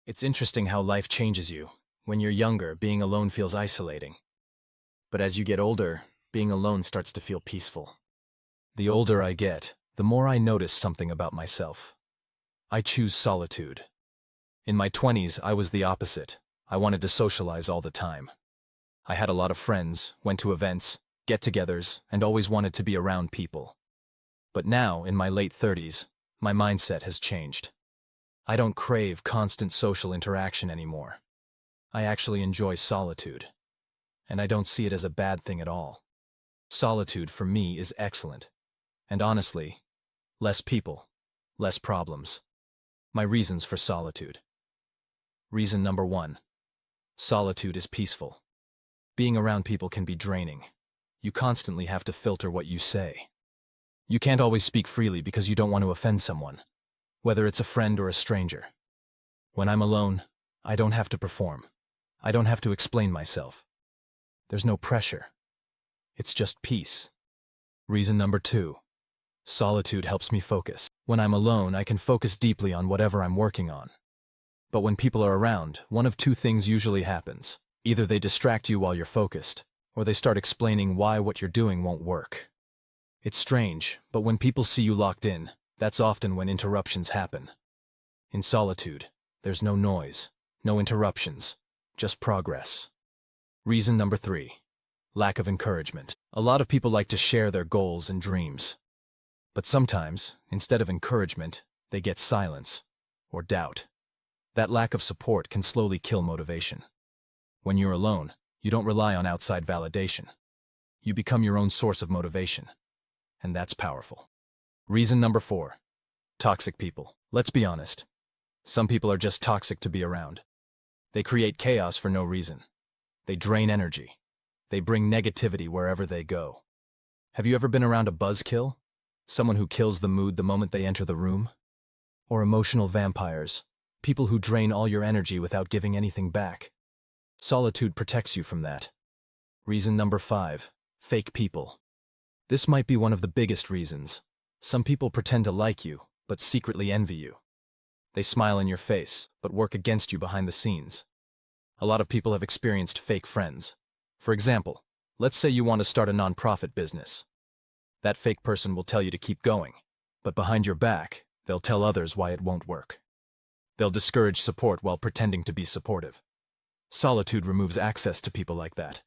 It's interesting how life changes you. When you're younger, being alone feels isolating. But as you get older, being alone starts to feel peaceful. The older I get, the more I notice something about myself. I choose solitude. In my 20s, I was the opposite. I wanted to socialize all the time. I had a lot of friends, went to events, get-togethers, and always wanted to be around people. But now, in my late 30s, my mindset has changed. I don't crave constant social interaction anymore. I actually enjoy solitude. And I don't see it as a bad thing at all. Solitude for me is excellent. And honestly, less people, less problems. My reasons for solitude. Reason number 1. Solitude is peaceful. Being around people can be draining. You constantly have to filter what you say. You can't always speak freely because you don't want to offend someone, whether it's a friend or a stranger. When I'm alone, I don't have to perform. I don't have to explain myself. There's no pressure. It's just peace. Reason number 2. Solitude helps me focus. When I'm alone, I can focus deeply on whatever I'm working on. But when people are around, one of two things usually happens. Either they distract you while you're focused, or they start explaining why what you're doing won't work. It's strange, but when people see you locked in, that's often when interruptions happen. In solitude, there's no noise, no interruptions, just progress. Reason number 3. Lack of encouragement. A lot of people like to share their goals and dreams. But sometimes, instead of encouragement, they get silence or doubt. That lack of support can slowly kill motivation. When you're alone, you don't rely on outside validation. You become your own source of motivation. And that's powerful. Reason number 4. Toxic people. Let's be honest. Some people are just toxic to be around. They create chaos for no reason. They drain energy. They bring negativity wherever they go. Have you ever been around a buzzkill? Someone who kills the mood the moment they enter the room? Or emotional vampires, people who drain all your energy without giving anything back. Solitude protects you from that. Reason number 5. Fake people. This might be one of the biggest reasons. Some people pretend to like you, but secretly envy you. They smile in your face, but work against you behind the scenes. A lot of people have experienced fake friends. For example, let's say you want to start a nonprofit business. That fake person will tell you to keep going, but behind your back, they'll tell others why it won't work. They'll discourage support while pretending to be supportive. Solitude removes access to people like that.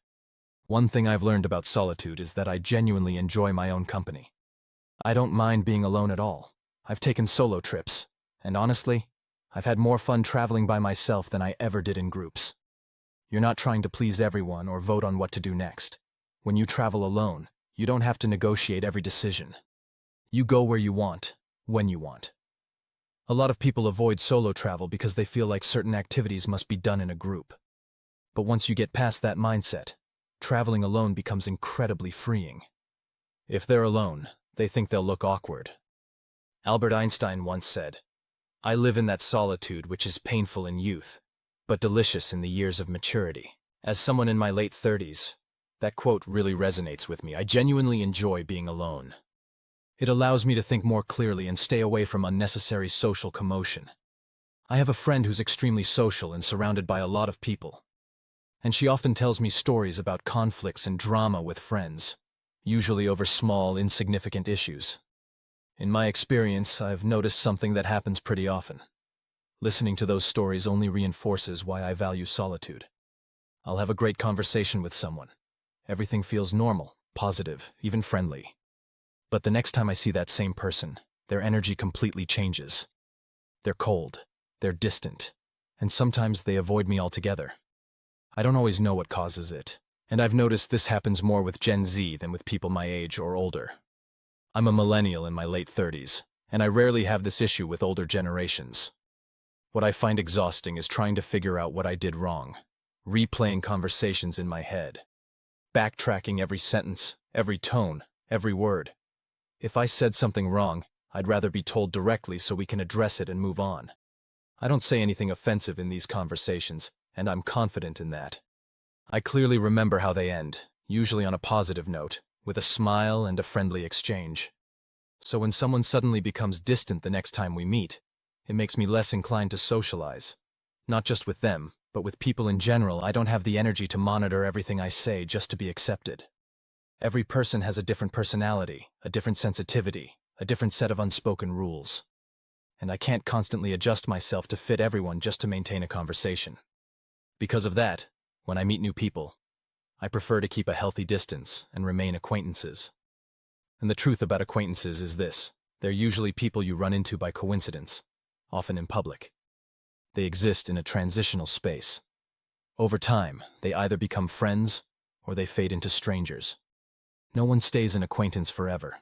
One thing I've learned about solitude is that I genuinely enjoy my own company. I don't mind being alone at all. I've taken solo trips, and honestly, I've had more fun traveling by myself than I ever did in groups. You're not trying to please everyone or vote on what to do next. When you travel alone, you don't have to negotiate every decision. You go where you want, when you want. A lot of people avoid solo travel because they feel like certain activities must be done in a group. But once you get past that mindset, traveling alone becomes incredibly freeing. If they're alone, they think they'll look awkward. Albert Einstein once said, "I live in that solitude which is painful in youth, but delicious in the years of maturity." As someone in my late 30s, that quote really resonates with me. I genuinely enjoy being alone. It allows me to think more clearly and stay away from unnecessary social commotion. I have a friend who's extremely social and surrounded by a lot of people. And she often tells me stories about conflicts and drama with friends, usually over small, insignificant issues. In my experience, I've noticed something that happens pretty often. Listening to those stories only reinforces why I value solitude. I'll have a great conversation with someone. Everything feels normal, positive, even friendly. But the next time I see that same person, their energy completely changes. They're cold, they're distant, and sometimes they avoid me altogether. I don't always know what causes it, and I've noticed this happens more with Gen Z than with people my age or older. I'm a millennial in my late 30s, and I rarely have this issue with older generations. What I find exhausting is trying to figure out what I did wrong, replaying conversations in my head, backtracking every sentence, every tone, every word. If I said something wrong, I'd rather be told directly so we can address it and move on. I don't say anything offensive in these conversations, and I'm confident in that. I clearly remember how they end, usually on a positive note, with a smile and a friendly exchange. So when someone suddenly becomes distant the next time we meet, it makes me less inclined to socialize. Not just with them, but with people in general. I don't have the energy to monitor everything I say just to be accepted. Every person has a different personality, a different sensitivity, a different set of unspoken rules. And I can't constantly adjust myself to fit everyone just to maintain a conversation. Because of that, when I meet new people, I prefer to keep a healthy distance and remain acquaintances. And the truth about acquaintances is this: they're usually people you run into by coincidence, often in public. They exist in a transitional space. Over time, they either become friends or they fade into strangers. No one stays an acquaintance forever.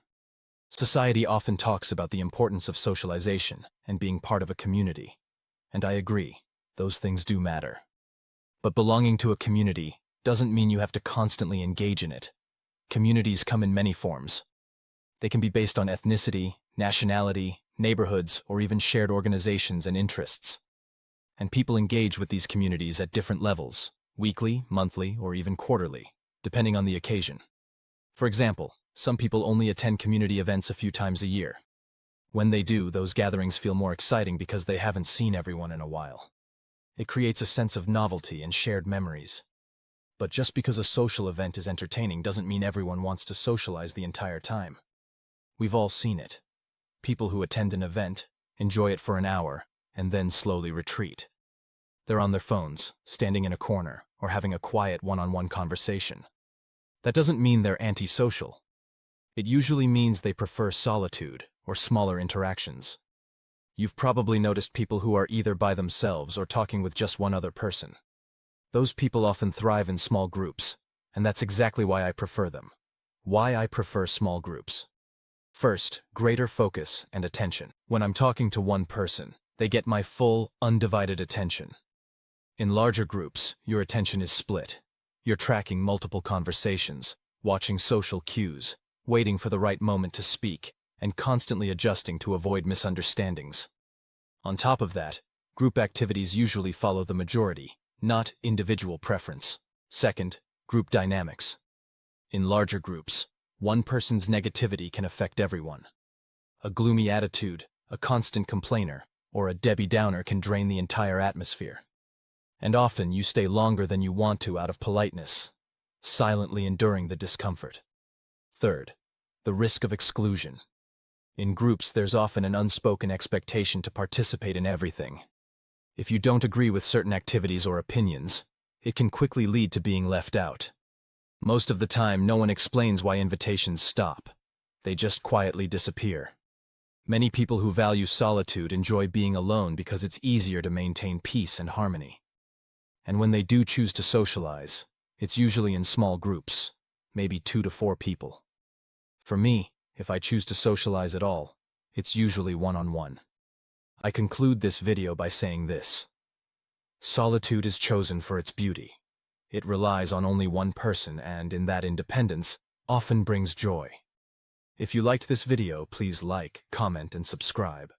Society often talks about the importance of socialization and being part of a community. And I agree, those things do matter. But belonging to a community doesn't mean you have to constantly engage in it. Communities come in many forms. They can be based on ethnicity, nationality, neighborhoods, or even shared organizations and interests. And people engage with these communities at different levels, weekly, monthly, or even quarterly, depending on the occasion. For example, some people only attend community events a few times a year. When they do, those gatherings feel more exciting because they haven't seen everyone in a while. It creates a sense of novelty and shared memories. But just because a social event is entertaining doesn't mean everyone wants to socialize the entire time. We've all seen it. People who attend an event, enjoy it for an hour, and then slowly retreat. They're on their phones, standing in a corner, or having a quiet one-on-one conversation. That doesn't mean they're antisocial. It usually means they prefer solitude or smaller interactions. You've probably noticed people who are either by themselves or talking with just one other person. Those people often thrive in small groups, and that's exactly why I prefer them. Why I prefer small groups. First, greater focus and attention. When I'm talking to one person, they get my full, undivided attention. In larger groups, your attention is split. You're tracking multiple conversations, watching social cues, waiting for the right moment to speak, and constantly adjusting to avoid misunderstandings. On top of that, group activities usually follow the majority, not individual preference. Second, group dynamics. In larger groups, one person's negativity can affect everyone. A gloomy attitude, a constant complainer, or a Debbie Downer can drain the entire atmosphere. And often you stay longer than you want to out of politeness, silently enduring the discomfort. Third, the risk of exclusion. In groups, there's often an unspoken expectation to participate in everything. If you don't agree with certain activities or opinions, it can quickly lead to being left out. Most of the time, no one explains why invitations stop. They just quietly disappear. Many people who value solitude enjoy being alone because it's easier to maintain peace and harmony. And when they do choose to socialize, it's usually in small groups, maybe 2 to 4 people. For me, if I choose to socialize at all, it's usually one-on-one. I conclude this video by saying this: solitude is chosen for its beauty. It relies on only one person and, in that independence, often brings joy. If you liked this video, please like, comment, and subscribe.